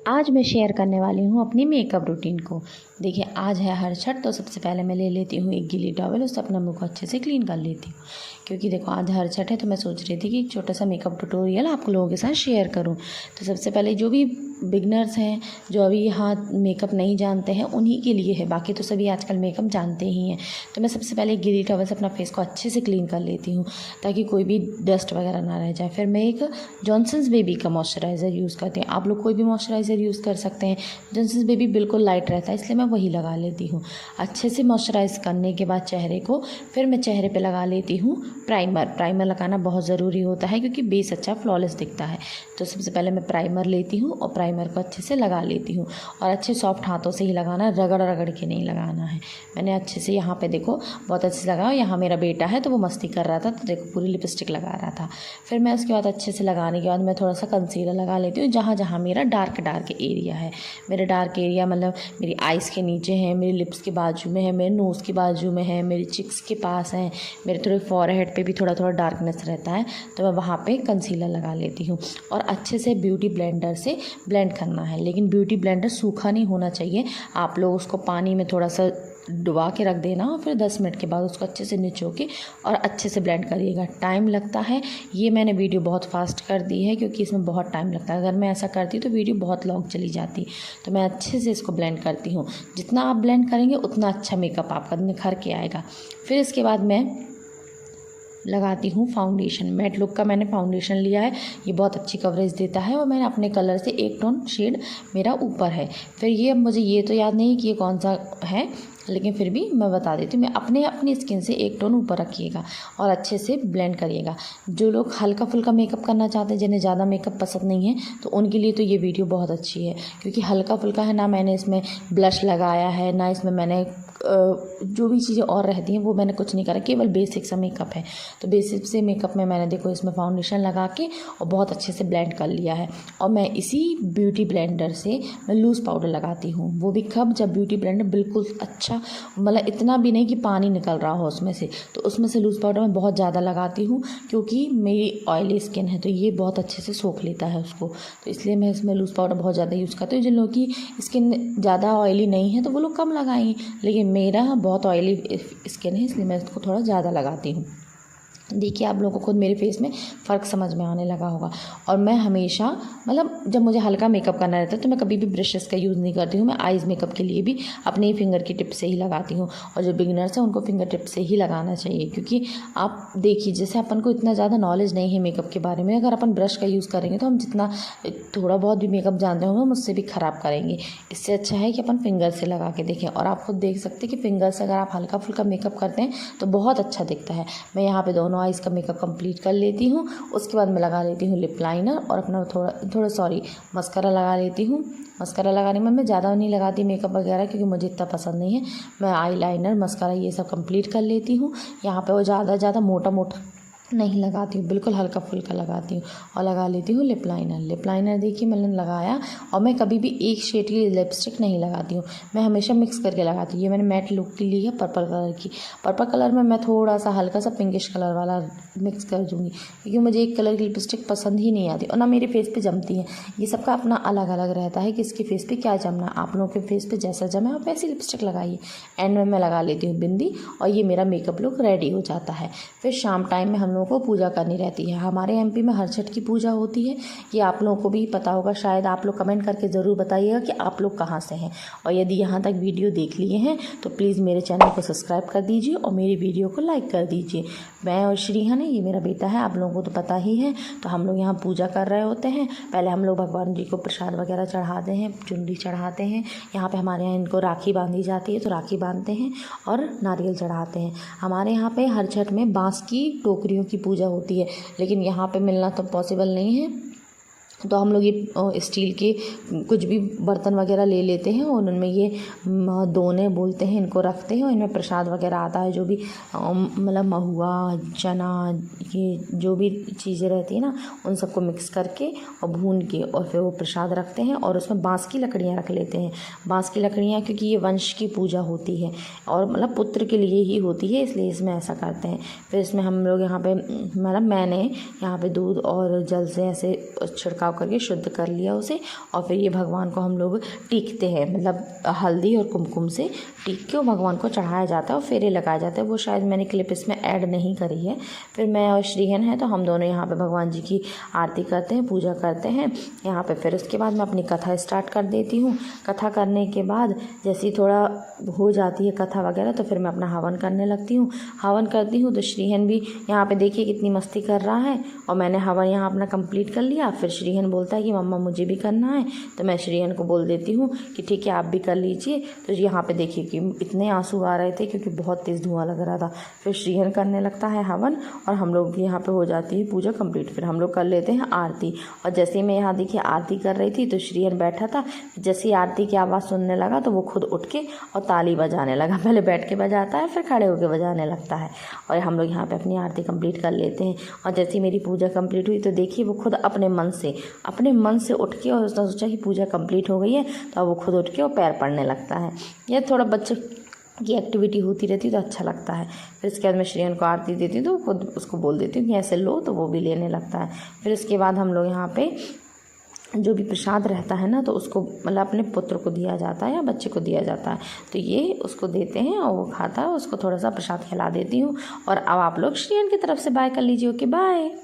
आज मैं शेयर करने वाली हूँ अपनी मेकअप रूटीन को। देखिए आज है हर छठ, तो सबसे पहले मैं ले लेती हूँ एक गीली टॉवल, उससे अपना मुँह को अच्छे से क्लीन कर लेती हूँ। क्योंकि देखो आज हर छठ है, तो मैं सोच रही थी कि एक छोटा सा मेकअप ट्यूटोरियल आप लोगों के साथ शेयर करूँ। तो सबसे पहले जो भी बिगनर्स हैं, जो अभी यहाँ मेकअप नहीं जानते हैं, उन्हीं के लिए है। बाकी तो सभी आजकल मेकअप जानते ही हैं। तो मैं सबसे पहले गीली टॉवल से अपना फेस को अच्छे से क्लीन कर लेती हूँ, ताकि कोई भी डस्ट वगैरह ना रह जाए। फिर मैं एक जॉनसन्स बेबी का मॉइस्चराइज़र यूज़ करती हूँ। आप लोग कोई भी मॉइस्चराइज़र यूज़ कर सकते हैं। जॉनसन्स बेबी बिल्कुल लाइट रहता है, इसलिए मैं वही लगा लेती हूँ। अच्छे से मॉइस्चराइज़ करने के बाद चेहरे को, फिर मैं चेहरे पे लगा लेती हूँ प्राइमर। प्राइमर लगाना बहुत ज़रूरी होता है, क्योंकि बेस अच्छा फ्लॉलेस दिखता है। तो सबसे पहले मैं प्राइमर लेती हूँ और प्राइमर को अच्छे से लगा लेती हूँ। और अच्छे सॉफ्ट हाथों से ही लगाना है, रगड़ रगड़ के नहीं लगाना है। मैंने अच्छे से यहाँ पे देखो बहुत अच्छे से लगाया। यहाँ मेरा बेटा है तो वो मस्ती कर रहा था, तो देखो पूरी लिपस्टिक लगा रहा था। फिर मैं उसके बाद अच्छे से लगाने के बाद मैं थोड़ा सा कंसीलर लगा लेती हूँ, जहाँ जहाँ मेरा डार्क एरिया है। मेरा डार्क एरिया मतलब मेरी आइज़ के नीचे है, मेरी लिप्स के बाजू में है, मेरे नोज़ के बाजू में है, मेरी चिक्स के पास है, मेरे थोड़े फॉरहेड पे भी थोड़ा थोड़ा डार्कनेस रहता है, तो मैं वहाँ पे कंसीलर लगा लेती हूँ। और अच्छे से ब्यूटी ब्लेंडर से ब्लेंड करना है, लेकिन ब्यूटी ब्लेंडर सूखा नहीं होना चाहिए। आप लोग उसको पानी में थोड़ा सा डुबा के रख देना और फिर 10 मिनट के बाद उसको अच्छे से निचो के और अच्छे से ब्लेंड करिएगा। टाइम लगता है, ये मैंने वीडियो बहुत फास्ट कर दी है, क्योंकि इसमें बहुत टाइम लगता है। अगर मैं ऐसा करती तो वीडियो बहुत लॉन्ग चली जाती। तो मैं अच्छे से इसको ब्लेंड करती हूँ। जितना आप ब्लेंड करेंगे उतना अच्छा मेकअप आपका निखर के आएगा। फिर इसके बाद मैं लगाती हूँ फाउंडेशन। मैट लुक का मैंने फाउंडेशन लिया है, ये बहुत अच्छी कवरेज देता है। और मैंने अपने कलर से एक टोन शेड मेरा ऊपर है। फिर ये अब मुझे ये तो याद नहीं कि ये कौन सा है, लेकिन फिर भी मैं बता देती हूँ। मैं अपनी स्किन से एक टोन ऊपर रखिएगा और अच्छे से ब्लेंड करिएगा। जो लोग हल्का फुल्का मेकअप करना चाहते हैं, जिन्हें ज़्यादा मेकअप पसंद नहीं है, तो उनके लिए तो ये वीडियो बहुत अच्छी है। क्योंकि हल्का फुल्का है ना, मैंने इसमें ब्लश लगाया है ना, इसमें मैंने जो भी चीज़ें और रहती हैं वो मैंने कुछ नहीं करा, केवल बेसिक सा मेकअप है। तो बेसिक से मेकअप में मैंने देखो इसमें फाउंडेशन लगा के और बहुत अच्छे से ब्लेंड कर लिया है। और मैं इसी ब्यूटी ब्लेंडर से मैं लूज़ पाउडर लगाती हूँ। वो भी कब, जब ब्यूटी ब्लेंडर बिल्कुल अच्छा, मतलब इतना भी नहीं कि पानी निकल रहा हो उसमें से, तो उसमें से लूज़ पाउडर मैं बहुत ज़्यादा लगाती हूँ। क्योंकि मेरी ऑयली स्किन है, तो ये बहुत अच्छे से सोख लेता है उसको। तो इसलिए मैं इसमें लूज़ पाउडर बहुत ज़्यादा यूज़ करती हूँ। जिन लोगों की स्किन ज़्यादा ऑयली नहीं है तो वो लोग कम लगाएंगे, लेकिन मेरा बहुत ऑयली स्किन है, इसलिए मैं इसको थोड़ा ज़्यादा लगाती हूँ। देखिए आप लोगों को खुद मेरे फेस में फ़र्क समझ में आने लगा होगा। और मैं हमेशा, मतलब जब मुझे हल्का मेकअप करना रहता है, तो मैं कभी भी ब्रशेस का यूज़ नहीं करती हूँ। मैं आइज़ मेकअप के लिए भी अपने ही फिंगर की टिप से ही लगाती हूँ। और जो बिगिनर्स हैं उनको फिंगर टिप से ही लगाना चाहिए। क्योंकि आप देखिए, जैसे अपन को इतना ज़्यादा नॉलेज नहीं है मेकअप के बारे में, अगर अपन ब्रश का यूज़ करेंगे तो हम जितना थोड़ा बहुत भी मेकअप जानते होंगे हम उससे भी ख़राब करेंगे। इससे अच्छा है कि अपन फिंगर से लगा के देखें। और आप खुद देख सकते हैं कि फिंगर से अगर आप हल्का फुल्का मेकअप करते हैं तो बहुत अच्छा दिखता है। मैं यहाँ पे दोनों आइज़ का मेकअप कंप्लीट कर लेती हूँ। उसके बाद मैं लगा लेती हूँ लिप लाइनर और अपना थोड़ा मस्कारा लगा लेती हूँ। मस्कारा लगाने में मैं ज़्यादा नहीं लगाती मेकअप वगैरह, क्योंकि मुझे इतना पसंद नहीं है। मैं आई लाइनर, मस्कारा ये सब कंप्लीट कर लेती हूँ। यहाँ पे वो ज़्यादा मोटा नहीं लगाती हूँ, बिल्कुल हल्का फुल्का लगाती हूँ। और लगा लेती हूँ लिप लाइनर। लिप लाइनर देखिए मैंने लगाया। और मैं कभी भी एक शेड की लिपस्टिक नहीं लगाती हूँ, मैं हमेशा मिक्स करके लगाती हूँ। ये मैंने मैट लुक की ली है पर्पल कलर की। पर्पल कलर में मैं थोड़ा सा हल्का सा पिंकिश कलर वाला मिक्स कर दूँगी, क्योंकि मुझे एक कलर की लिपस्टिक पसंद ही नहीं आती और ना मेरे फेस पे जमती है। ये सबका अपना अलग अलग रहता है कि इसके फेस पे क्या जमना। आप लोगों के फेस पे जैसा जमे आप वैसी लिपस्टिक लगाइए। एंड में मैं लगा लेती हूँ बिंदी, और ये मेरा मेकअप लुक रेडी हो जाता है। फिर शाम टाइम में हम लोगों को पूजा करनी रहती है। हमारे एमपी में हर छठ की पूजा होती है, ये आप लोगों को भी पता होगा शायद। आप लोग कमेंट करके ज़रूर बताइएगा कि आप लोग कहाँ से हैं। और यदि यहाँ तक वीडियो देख लिए हैं तो प्लीज़ मेरे चैनल को सब्सक्राइब कर दीजिए और मेरी वीडियो को लाइक कर दीजिए। मैं और श्रीहन है, ये मेरा बेटा है, आप लोगों को तो पता ही है। तो हम लोग यहाँ पूजा कर रहे होते हैं। पहले हम लोग भगवान जी को प्रसाद वगैरह चढ़ाते हैं, चुनरी चढ़ाते हैं। यहाँ पे हमारे यहाँ इनको राखी बांधी जाती है, तो राखी बांधते हैं और नारियल चढ़ाते हैं। हमारे यहाँ पे हर छठ में बांस की टोकरियों की पूजा होती है, लेकिन यहाँ पे मिलना तो पॉसिबल नहीं है। तो हम लोग ये स्टील के कुछ भी बर्तन वगैरह ले लेते हैं और उनमें ये दोने बोलते हैं, इनको रखते हैं और इनमें प्रसाद वगैरह आता है। जो भी मतलब महुआ, चना, ये जो भी चीज़ें रहती है ना, उन सबको मिक्स करके और भून के और फिर वो प्रसाद रखते हैं। और उसमें बांस की लकड़ियाँ रख लेते हैं। बांस की लकड़ियाँ क्योंकि ये वंश की पूजा होती है और मतलब पुत्र के लिए ही होती है, इसलिए इसमें ऐसा करते हैं। फिर इसमें हम लोग यहाँ पे, मतलब मैंने यहाँ पे दूध और जल से ऐसे छिड़काव छिड़काव करके शुद्ध कर लिया उसे, और फिर ये भगवान को हम लोग टीकते हैं, मतलब हल्दी और कुमकुम से टीक के वो भगवान को चढ़ाया जाता है और फेरे लगाए जाते हैं। वो शायद मैंने क्लिप इसमें ऐड नहीं करी है। फिर मैं और श्रीहन है तो हम दोनों यहाँ पे भगवान जी की आरती करते हैं, पूजा करते हैं यहाँ पे। फिर उसके बाद मैं अपनी कथा स्टार्ट कर देती हूँ। कथा करने के बाद जैसे ही थोड़ा हो जाती है कथा वगैरह तो फिर मैं अपना हवन करने लगती हूँ। हवन करती हूँ तो श्रीहन भी यहाँ पे देखिए कितनी मस्ती कर रहा है, और मैंने हवन यहाँ अपना कंप्लीट कर लिया। फिर श्रीहन बोलता है कि मम्मा मुझे भी करना है, तो मैं श्रीहन को बोल देती हूँ कि ठीक है आप भी कर लीजिए। तो यहाँ पे देखिए कि इतने आंसू आ रहे थे क्योंकि बहुत तेज़ धुआं लग रहा था। फिर श्रीहन करने लगता है हवन और हम लोग की यहाँ पे हो जाती है पूजा कंप्लीट। फिर हम लोग कर लेते हैं आरती, और जैसे ही मैं यहाँ देखिए आरती कर रही थी तो श्रीहन बैठा था। जैसे ही आरती की आवाज़ सुनने लगा तो वो खुद उठ के और ताली बजाने लगा। पहले बैठ के बजाता है फिर खड़े होकर बजाने लगता है, और हम लोग यहाँ पे अपनी आरती कंप्लीट कर लेते हैं। और जैसे ही मेरी पूजा कंप्लीट हुई तो देखिए वो खुद अपने मन से उठ के, और उसने सोचा कि पूजा कंप्लीट हो गई है तो अब वो खुद उठ के और पैर पड़ने लगता है। यह थोड़ा बच्चे की एक्टिविटी होती रहती है तो अच्छा लगता है। फिर इसके बाद मैं श्रीहन को आरती देती हूँ तो खुद उसको बोल देती हूँ कि ऐसे लो, तो वो भी लेने लगता है। फिर इसके बाद हम लोग यहाँ पे जो भी प्रसाद रहता है ना तो उसको मतलब अपने पुत्र को दिया जाता है या बच्चे को दिया जाता है, तो ये उसको देते हैं और वो खाता है। उसको थोड़ा सा प्रसाद खिला देती हूँ। और अब आप लोग श्रीहन की तरफ से बाय कर लीजिए। Okay bye.